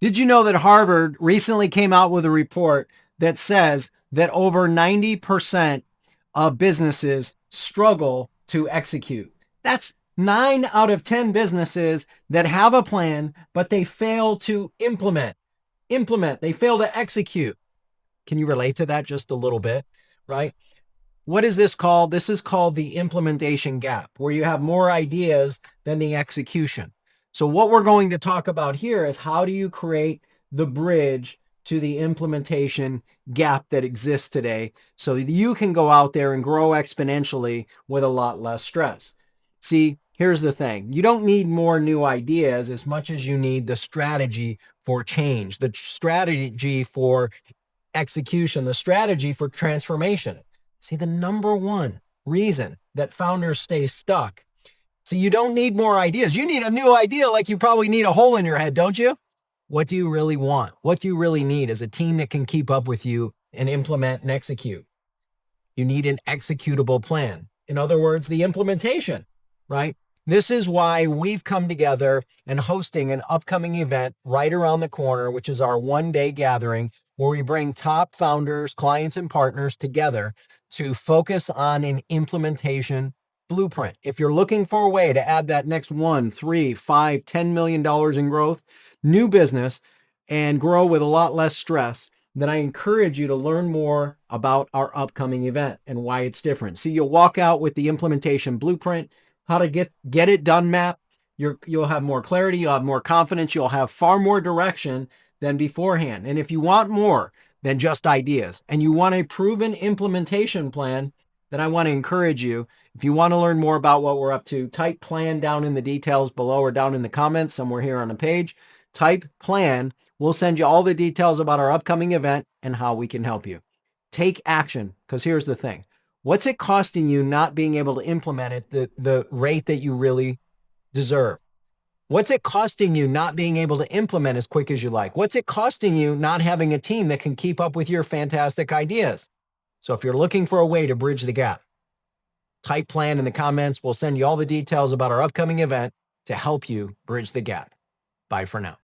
Did you know that Harvard recently came out with a report that says that over 90% of businesses struggle to execute? That's 9 out of 10 businesses that have a plan, but they fail to implement. They fail to execute. Can you relate to that just a little bit, right? What is this called? This is called the implementation gap, where you have more ideas than the execution. So what we're going to talk about here is how do you create the bridge to the implementation gap that exists today so that you can go out there and grow exponentially with a lot less stress. See, here's the thing. You don't need more new ideas as much as you need the strategy for change, the strategy for execution, the strategy for transformation. See, the number one reason that founders stay stuck. So you don't need more ideas. You need a new idea like you probably need a hole in your head, don't you? What do you really want? What do you really need is a team that can keep up with you and implement and execute. You need an executable plan. In other words, the implementation, right? This is why we've come together and hosting an upcoming event right around the corner, which is our one-day gathering where we bring top founders, clients, and partners together to focus on an implementation blueprint. If you're looking for a way to add that next 1, 3, 5, $10 million in growth, new business, and grow with a lot less stress, then I encourage you to learn more about our upcoming event and why it's different. See, you'll walk out with the implementation blueprint, how to get it done map. You'll have more clarity, you'll have more confidence, you'll have far more direction than beforehand. And if you want more than just ideas and you want a proven implementation plan, then I want to encourage you, if you want to learn more about what we're up to, type plan down in the details below or down in the comments somewhere here on the page. Type plan. We'll send you all the details about our upcoming event and how we can help you. Take action, because here's the thing. What's it costing you not being able to implement it the rate that you really deserve? What's it costing you not being able to implement as quick as you like? What's it costing you not having a team that can keep up with your fantastic ideas? So if you're looking for a way to bridge the gap, type plan in the comments. We'll send you all the details about our upcoming event to help you bridge the gap. Bye for now.